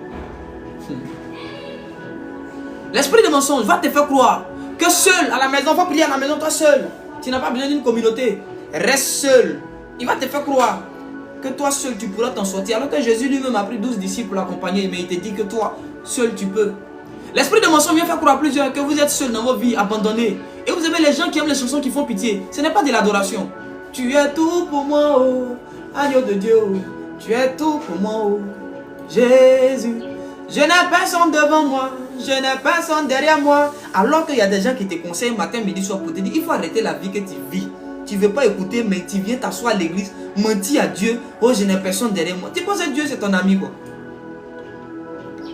L'esprit de mensonge va te faire croire que seul, à la maison, il faut prier à la maison, toi seul. Tu n'as pas besoin d'une communauté. Reste seul. Il va te faire croire que toi seul, tu pourras t'en sortir. Alors que Jésus lui-même a pris 12 disciples pour l'accompagner, mais il te dit que toi, seul, tu peux. L'esprit de mensonge vient faire croire à plusieurs que vous êtes seuls dans vos vies, abandonnés. Et vous avez les gens qui aiment les chansons qui font pitié. Ce n'est pas de l'adoration. Tu es tout pour moi, oh, agneau de Dieu. Tu es tout pour moi, oh, Jésus. Je n'ai personne devant moi, je n'ai personne derrière moi. Alors qu'il y a des gens qui te conseillent matin, midi, soir pour te dire il faut arrêter la vie que tu vis. Tu ne veux pas écouter, mais tu viens t'asseoir à l'église, mentir à Dieu. Oh, je n'ai personne derrière moi. Tu penses que Dieu c'est ton ami quoi?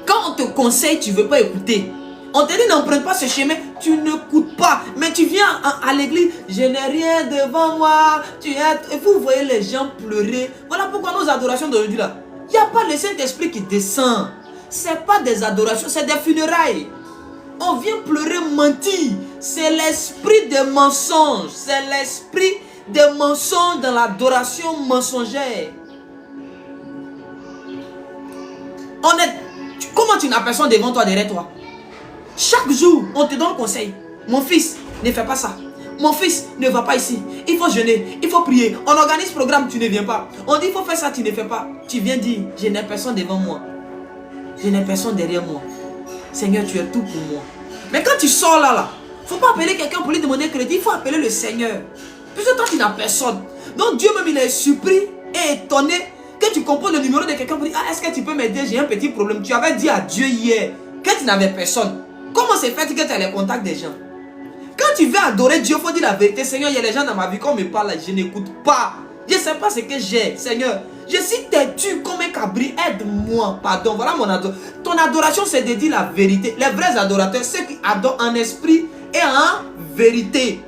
Quand on te conseille, tu ne veux pas écouter. On te dit n'emprunte pas ce chemin, tu n'écoutes pas. Mais tu viens à l'église, je n'ai rien devant moi. Et vous voyez les gens pleurer. Voilà pourquoi nos adorations d'aujourd'hui là, il n'y a pas le Saint-Esprit qui descend. Ce n'est pas des adorations, c'est des funérailles. On vient pleurer, mentir. C'est l'esprit des mensonges. C'est l'esprit des mensonges dans l'adoration mensongère. Comment tu n'as personne devant toi, derrière toi? Chaque jour, on te donne conseil. Mon fils, ne fais pas ça. Mon fils, ne va pas ici. Il faut jeûner, il faut prier. On organise programme, tu ne viens pas. On dit, il faut faire ça, tu ne fais pas. Tu viens dire, je n'ai personne devant moi. Je n'ai personne derrière moi. Seigneur, tu es tout pour moi. Mais quand tu sors là, il ne faut pas appeler quelqu'un pour lui demander crédit. Il faut appeler le Seigneur. Puisque toi, tu n'as personne. Donc Dieu même, il est surpris et étonné que tu composes le numéro de quelqu'un pour dire, ah, est-ce que tu peux m'aider? J'ai un petit problème. Tu avais dit à Dieu hier que tu n'avais personne. Comment c'est fait que tu as les contacts des gens? Quand tu veux adorer Dieu, il faut dire la vérité. Seigneur, il y a des gens dans ma vie, quand on me parle, je n'écoute pas. Je ne sais pas ce que j'ai. Seigneur, je suis têtu comme un cabri. Aide-moi. Pardon, voilà mon adoration. Ton adoration, c'est de dire la vérité. Les vrais adorateurs, ceux qui adorent en esprit et en vérité.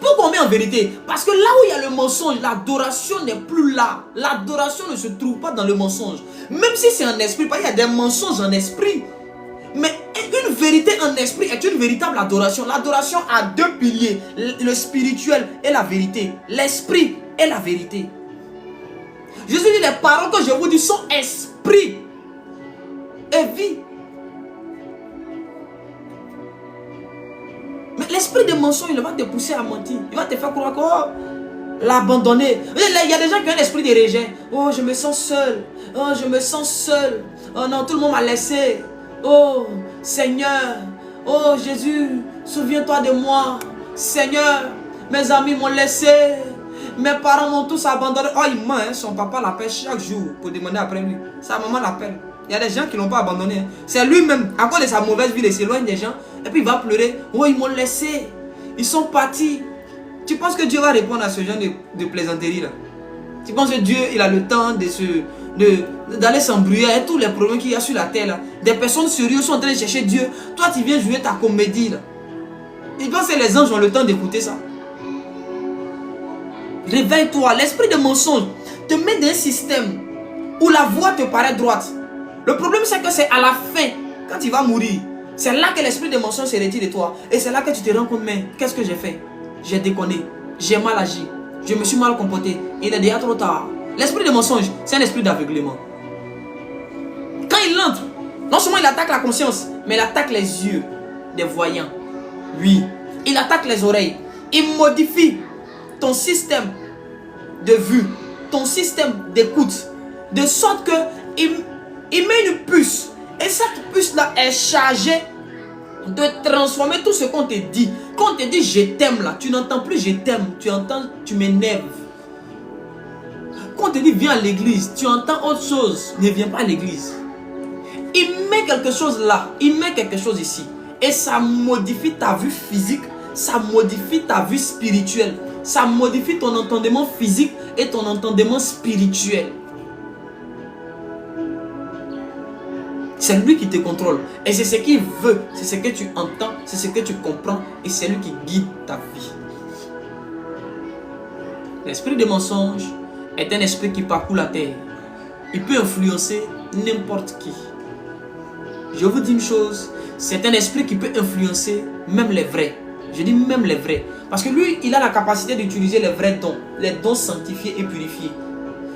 Pourquoi on met en vérité? Parce que là où il y a le mensonge, l'adoration n'est plus là. L'adoration ne se trouve pas dans le mensonge. Même si c'est en esprit, parce qu'il y a des mensonges en esprit. Mais une vérité en esprit est une véritable adoration. L'adoration a deux piliers, le spirituel et la vérité. L'esprit et la vérité. Jésus dit, les paroles que je vous dis sont esprit et vie. Mais l'esprit de mensonge, il va te pousser à mentir. Il va te faire croire que l'abandonner. Il y a des gens qui ont un esprit de rejet. Oh, je me sens seul. Oh, je me sens seul. Oh non, tout le monde m'a laissé. Oh, Seigneur. Oh, Jésus, souviens-toi de moi. Seigneur, mes amis m'ont laissé. Mes parents m'ont tous abandonné. Oh, il ment, hein. Son papa l'appelle chaque jour pour demander après lui. Sa maman l'appelle. Il y a des gens qui ne l'ont pas abandonné. C'est lui-même, à cause de sa mauvaise vie, il s'éloigne des gens. Et puis il va pleurer. Oh, ils m'ont laissé. Ils sont partis. Tu penses que Dieu va répondre à ce genre de plaisanterie là? Tu penses que Dieu, il a le temps d'aller s'embrouiller avec tous les problèmes qu'il y a sur la terre là? Des personnes sérieuses sont en train de chercher Dieu. Toi, tu viens jouer ta comédie là. Il pense que les anges ont le temps d'écouter ça. Réveille-toi. L'esprit de mensonge te met dans un système où la voie te paraît droite. Le problème, c'est que c'est à la fin, quand tu vas mourir, c'est là que l'esprit de mensonge se retire de toi. Et c'est là que tu te rends compte, mais qu'est-ce que j'ai fait? J'ai déconné, j'ai mal agi, je me suis mal comporté. Il est déjà trop tard. L'esprit de mensonge, c'est un esprit d'aveuglement. Quand il entre, non seulement il attaque la conscience, mais il attaque les yeux des voyants. Oui, il attaque les oreilles. Il modifie ton système de vue, ton système d'écoute, de sorte que il met une puce. Et cette puce-là est chargée de transformer tout ce qu'on te dit. Quand on te dit je t'aime là, tu n'entends plus je t'aime, tu entends tu m'énerves. Quand on te dit viens à l'église, tu entends autre chose, ne viens pas à l'église. Il met quelque chose là, il met quelque chose ici. Et ça modifie ta vue physique, ça modifie ta vue spirituelle. Ça modifie ton entendement physique et ton entendement spirituel. C'est lui qui te contrôle. Et c'est ce qu'il veut, c'est ce que tu entends, c'est ce que tu comprends. Et c'est lui qui guide ta vie. L'esprit de mensonge est un esprit qui parcourt la terre. Il peut influencer n'importe qui. Je vous dis une chose, c'est un esprit qui peut influencer même les vrais. Je dis même les vrais. Parce que lui, il a la capacité d'utiliser les vrais dons. Les dons sanctifiés et purifiés.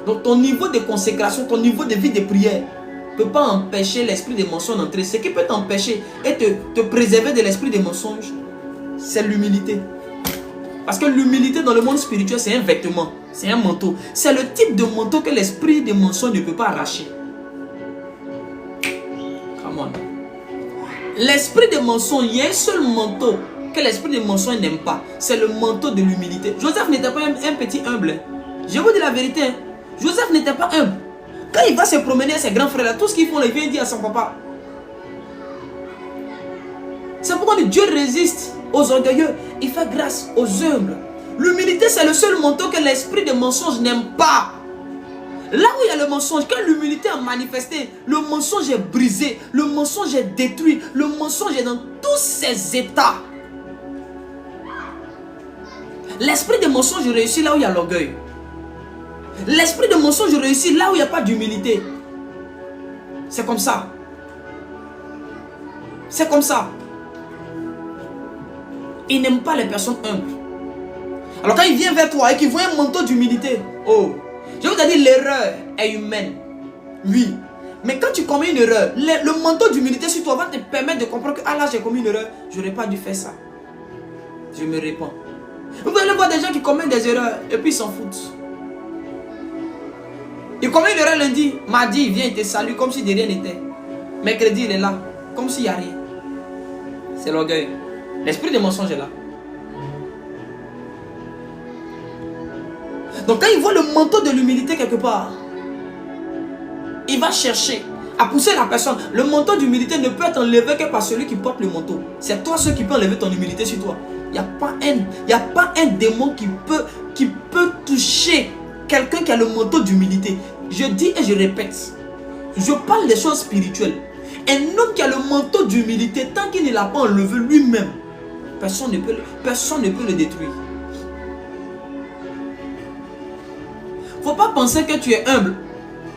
Donc ton niveau de consécration, ton niveau de vie de prière ne peut pas empêcher l'esprit des mensonges d'entrer. Ce qui peut t'empêcher et te préserver de l'esprit des mensonges, c'est l'humilité. Parce que l'humilité dans le monde spirituel, c'est un vêtement, c'est un manteau. C'est le type de manteau que l'esprit des mensonges ne peut pas arracher. Come on. L'esprit des mensonges, il y a un seul manteau que l'esprit des mensonges n'aime pas. C'est le manteau de l'humilité. Joseph n'était pas un petit humble. Je vous dis la vérité. Joseph n'était pas humble. Quand il va se promener à ses grands frères, là, tout ce qu'ils font, il vient dire à son papa. C'est pourquoi Dieu résiste aux orgueilleux. Il fait grâce aux humbles. L'humilité, c'est le seul manteau que l'esprit des mensonges n'aime pas. Là où il y a le mensonge, quand l'humilité est manifestée, le mensonge est brisé, le mensonge est détruit, le mensonge est dans tous ses états. L'esprit de mensonge réussit là où il y a l'orgueil. L'esprit de mensonge réussit là où il n'y a pas d'humilité. C'est comme ça. C'est comme ça. Il n'aime pas les personnes humbles. Alors quand il vient vers toi et qu'il voit un manteau d'humilité, oh, je vous ai dit, l'erreur est humaine. Oui. Mais quand tu commets une erreur, le manteau d'humilité sur toi va te permettre de comprendre que ah là j'ai commis une erreur, je n'aurais pas dû faire ça. Je me répands. Vous allez voir des gens qui commettent des erreurs et puis ils s'en foutent. Il commet une erreur lundi, mardi il vient, il te salue comme si de rien n'était. Mercredi il est là, comme s'il n'y a rien. C'est l'orgueil. L'esprit de mensonge est là. Donc quand il voit le manteau de l'humilité quelque part, il va chercher à pousser la personne. Le manteau d'humilité ne peut être enlevé que par celui qui porte le manteau. C'est toi celui qui peut enlever ton humilité sur toi. Il n'y a pas un démon qui peut toucher quelqu'un qui a le manteau d'humilité. Je dis et je répète, je parle des choses spirituelles. Un homme qui a le manteau d'humilité, tant qu'il ne l'a pas enlevé lui-même, personne ne peut le détruire. Il ne faut pas penser que tu es humble.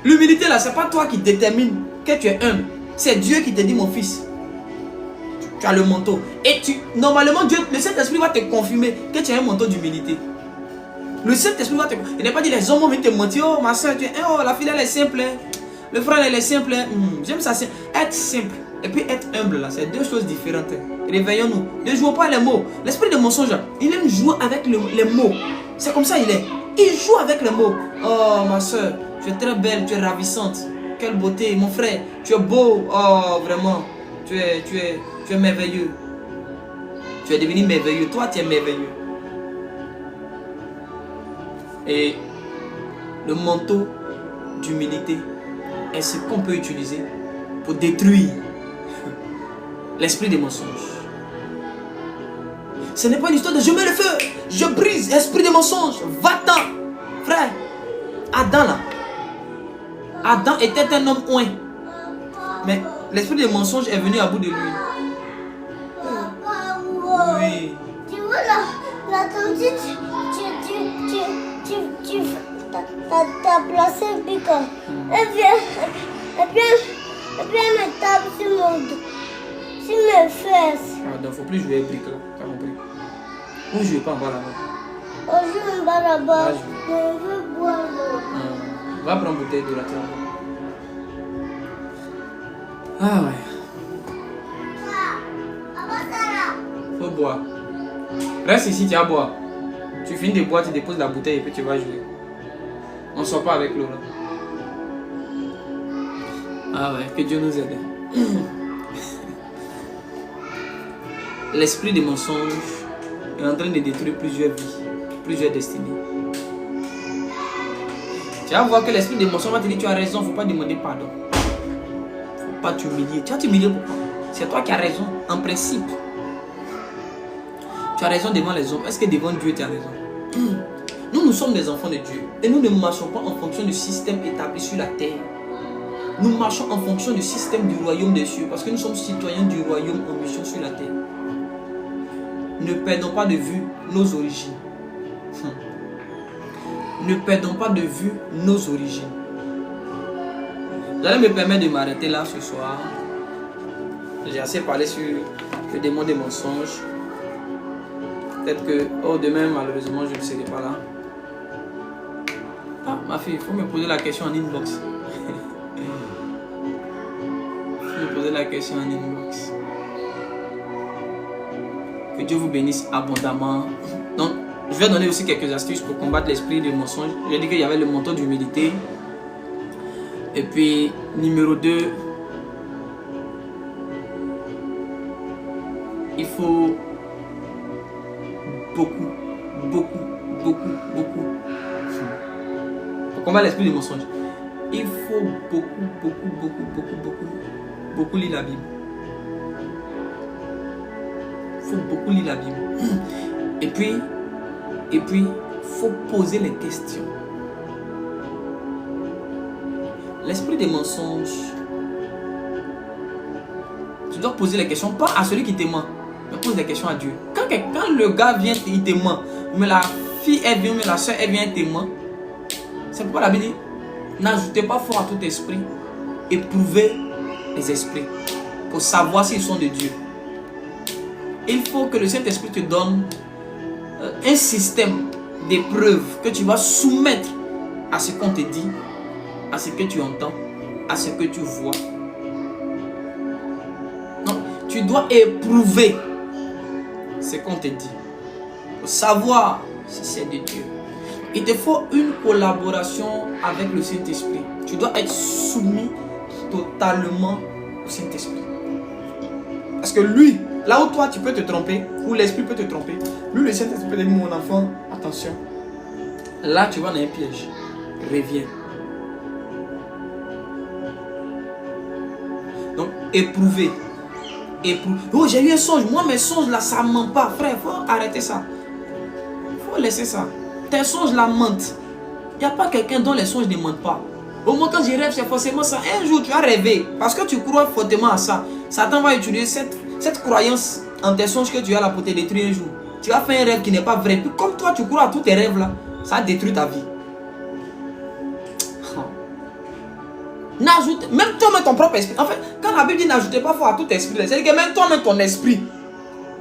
L'humilité là, ce n'est pas toi qui détermine que tu es humble. C'est Dieu qui te dit mon fils. Tu as le manteau. Et normalement, Dieu, le Saint-Esprit va te confirmer que tu as un manteau d'humilité. Le Saint-Esprit va te confirmer. Il n'est pas dit les hommes vont te mentir. Oh ma soeur, oh la fille elle est simple. Hein. Le frère elle est simple. Hein. J'aime ça. Être simple et puis être humble là, c'est deux choses différentes. Hein. Réveillons-nous. Ne jouons pas les mots. L'esprit de mensonge, il aime jouer avec les mots. C'est comme ça il est. Il joue avec les mots. Oh ma soeur, tu es très belle, tu es ravissante. Quelle beauté. Mon frère, tu es beau. Oh vraiment, tu es merveilleux. Tu es devenu merveilleux. Toi, tu es merveilleux. Et le manteau d'humilité est ce qu'on peut utiliser pour détruire l'esprit des mensonges. Ce n'est pas une histoire de je mets le feu, je brise l'esprit des mensonges. Va-t'en, frère. Adam là. Adam était un homme oint. Mais l'esprit des mensonges est venu à bout de lui. Oui. Tu vois la tantine, t'as placé un pic. Elle vient me taper sur mon dos, sur mes fesses. Ah, donc faut plus jouer avec briques là, t'as compris. On joue pas en bas là-bas. On joue en bas là-bas, mais on veut boire l'eau. Va prendre une bouteille de la terre. Ah ouais. Faut boire. Reste ici, tu vas boire. Tu finis de boire, tu déposes la bouteille et puis tu vas jouer. On ne sort pas avec l'eau là. Ah ouais, que Dieu nous aide. L'esprit des mensonges est en train de détruire plusieurs vies, plusieurs destinées. Tu vas voir que l'esprit de mensonge va te dire tu as raison, il ne faut pas demander pardon. Il ne faut pas t'humilier. Tu vas t'humilier pourquoi? C'est toi qui as raison, en principe. Tu as raison devant les hommes. Est-ce que devant Dieu tu as raison? Nous sommes des enfants de Dieu. Et nous ne marchons pas en fonction du système établi sur la terre. Nous marchons en fonction du système du royaume des cieux. Parce que nous sommes citoyens du royaume en mission sur la terre. Ne perdons pas de vue nos origines. Ne perdons pas de vue nos origines. Vous allez me permettre de m'arrêter là ce soir. J'ai assez parlé sur le démon des mensonges. Peut-être que demain, malheureusement, je ne serai pas là. Ah, ma fille, il faut me poser la question en inbox. Il faut me poser la question en inbox. Que Dieu vous bénisse abondamment. Donc, je vais donner aussi quelques astuces pour combattre l'esprit du mensonge. J'ai dit qu'il y avait le manteau d'humilité. Et puis, numéro 2, il faut beaucoup. Pour combattre l'esprit du mensonge, il faut beaucoup lire la Bible. Il faut beaucoup lire la Bible. Et puis, il faut poser les questions. L'esprit des mensonges, tu dois poser les questions, pas à celui qui te ment, mais pose des questions à Dieu. Quand le gars vient, il te ment, mais la fille, elle vient, mais la soeur, elle vient, elle te ment. C'est pourquoi la Bible dit, n'ajoutez pas fort à tout esprit, éprouvez les esprits, pour savoir s'ils sont de Dieu. Il faut que le Saint-Esprit te donne un système d'épreuves que tu vas soumettre à ce qu'on te dit, à ce que tu entends, à ce que tu vois. Non, tu dois éprouver ce qu'on te dit pour savoir si c'est de Dieu. Il te faut une collaboration avec le Saint-Esprit. Tu dois être soumis totalement au Saint-Esprit. Parce que lui, là où toi tu peux te tromper, où l'Esprit peut te tromper, lui le Saint-Esprit peut dire, mon enfant, attention. Là tu vas dans un piège. Reviens. Donc, éprouvez. Oh, j'ai eu un songe. Moi, mes songes là, ça ne ment pas. Frère, il faut arrêter ça. Il faut laisser ça. Tes songes là mentent. Il n'y a pas quelqu'un dont les songes ne mentent pas. Au moins, quand je rêve, c'est forcément ça. Un jour, tu vas rêver. Parce que tu crois fortement à ça. Satan va utiliser cette croyance en tes songes que tu as là pour te détruire un jour. Tu vas faire un rêve qui n'est pas vrai. Puis, comme toi, tu crois à tous tes rêves là, ça détruit ta vie. N'ajoute, même toi, même ton propre esprit. En fait, quand la Bible dit n'ajoutez pas fort à tout esprit, c'est-à-dire que même toi, même ton esprit,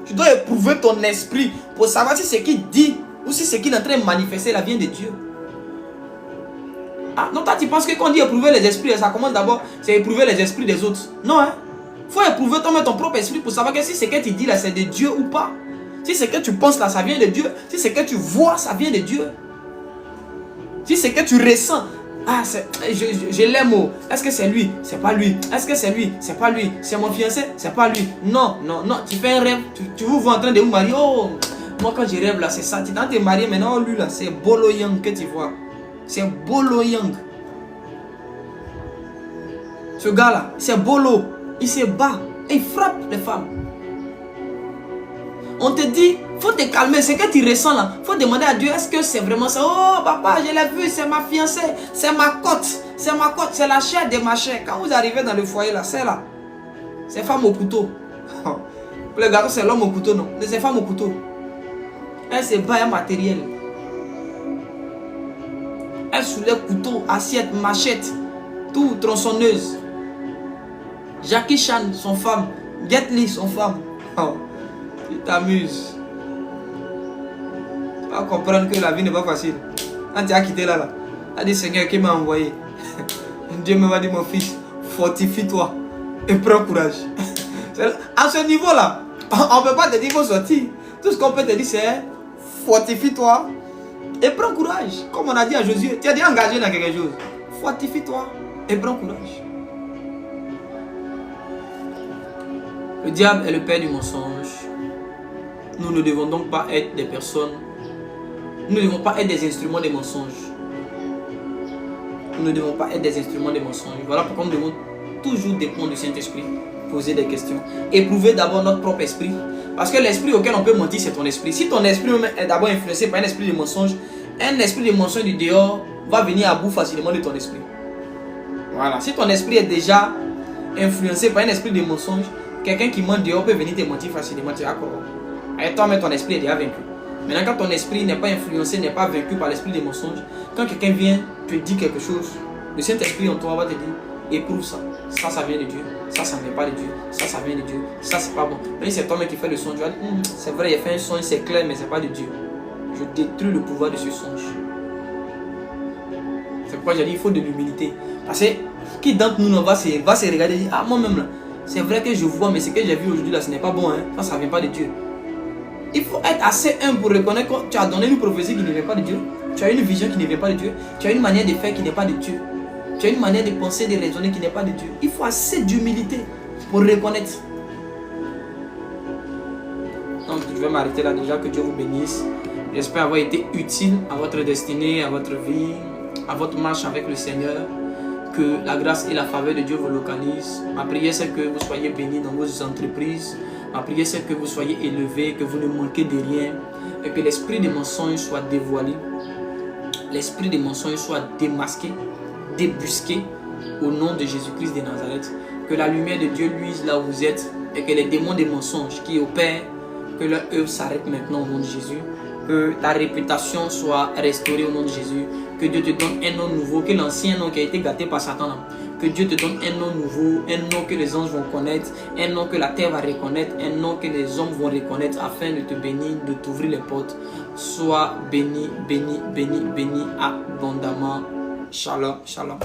tu dois éprouver ton esprit pour savoir si ce qu'il dit ou si ce qu'il est en train de manifester la vient de Dieu. Ah, non, toi, tu penses que quand on dit éprouver les esprits, ça commence d'abord, c'est éprouver les esprits des autres. Non, hein. Il faut éprouver toi, même ton propre esprit pour savoir que si ce que tu dis là, c'est de Dieu ou pas. Si ce que tu penses là, ça vient de Dieu. Si ce que tu vois, ça vient de Dieu. Si ce que tu ressens, ah, je l'aime. Est-ce que c'est lui? C'est pas lui. Est-ce que c'est lui? C'est pas lui. C'est mon fiancé? C'est pas lui. Non. Tu fais un rêve. Tu vous vois en train de vous marier. Oh, moi quand je rêve là, c'est ça. Tu t'es marié maintenant. Lui là, c'est Bolo Yang que tu vois. C'est Bolo Yang. Ce gars là, c'est Bolo. Il se bat. Et il frappe les femmes. On te dit, faut te calmer, ce que tu ressens là, faut demander à Dieu, est-ce que c'est vraiment ça? Oh papa, je l'ai vu, c'est ma fiancée, c'est ma côte, c'est la chair de ma chair. Quand vous arrivez dans le foyer là, c'est là, c'est femme au couteau. Pour les garçons, c'est l'homme au couteau, non, mais c'est femme au couteau. Elle se bat un matériel. Elle soulève couteau, assiette, machette, tout, tronçonneuse. Jackie Chan, son femme, Jet Li, son femme. Tu t'amuses. Tu vas comprendre que la vie n'est pas facile. Quand tu as quitté là, tu as dit Seigneur qui m'a envoyé. Dieu me va dire mon fils, fortifie-toi et prends courage. À ce niveau là, on ne peut pas te dire qu'il faut sortir. Tout ce qu'on peut te dire c'est fortifie-toi et prends courage. Comme on a dit à Josué, tu as dit engagé dans quelque chose. Fortifie-toi et prends courage. Le diable est le père du mensonge. Nous ne devons donc pas être des personnes. Nous ne devons pas être des instruments des mensonges. Nous ne devons pas être des instruments des mensonges. Voilà pourquoi nous devons toujours dépendre du Saint-Esprit, poser des questions, éprouver d'abord notre propre esprit. Parce que l'esprit auquel on peut mentir, c'est ton esprit. Si ton esprit est d'abord influencé par un esprit de mensonge, un esprit de mensonge du dehors va venir à bout facilement de ton esprit. Voilà. Si ton esprit est déjà influencé par un esprit de mensonge, quelqu'un qui ment dehors peut venir te mentir facilement. Tu es d'accord? Et toi, mais ton esprit est déjà vaincu. Maintenant, quand ton esprit n'est pas influencé, n'est pas vaincu par l'esprit des mensonges, quand quelqu'un vient te dire quelque chose, le Saint-Esprit en toi va te dire, éprouve ça. Ça vient de Dieu. Ça ne vient pas de Dieu. Ça vient de Dieu. Ça, c'est pas bon. Mais c'est toi-même qui fais le songe. Tu vas dire, c'est vrai, il a fait un songe, c'est clair, mais c'est pas de Dieu. Je détruis le pouvoir de ce songe. C'est pourquoi j'ai dit, il faut de l'humilité. Parce que qui d'entre nous va se regarder et dire, ah, moi-même, là, c'est vrai que je vois, mais ce que j'ai vu aujourd'hui, là, ce n'est pas bon. Hein. Ça ne vient pas de Dieu. Il faut être assez humble pour reconnaître que tu as donné une prophétie qui ne vient pas de Dieu. Tu as une vision qui ne vient pas de Dieu. Tu as une manière de faire qui n'est pas de Dieu. Tu as une manière de penser, de raisonner qui n'est pas de Dieu. Il faut assez d'humilité pour reconnaître. Donc je vais m'arrêter là déjà. Que Dieu vous bénisse. J'espère avoir été utile à votre destinée, à votre vie, à votre marche avec le Seigneur. Que la grâce et la faveur de Dieu vous localisent. Ma prière c'est que vous soyez bénis dans vos entreprises. Ma prière c'est que vous soyez élevés, que vous ne manquez de rien. Et que l'esprit des mensonges soit dévoilé. L'esprit des mensonges soit démasqué, débusqué au nom de Jésus-Christ de Nazareth. Que la lumière de Dieu luise là où vous êtes. Et que les démons des mensonges qui opèrent, que leur œuvre s'arrête maintenant au nom de Jésus. Que ta réputation soit restaurée au nom de Jésus. Que Dieu te donne un nom nouveau, que l'ancien nom qui a été gâté par Satan, que Dieu te donne un nom nouveau, un nom que les anges vont connaître, un nom que la terre va reconnaître, un nom que les hommes vont reconnaître afin de te bénir, de t'ouvrir les portes. Sois béni, béni, béni, béni abondamment. Shalom, shalom.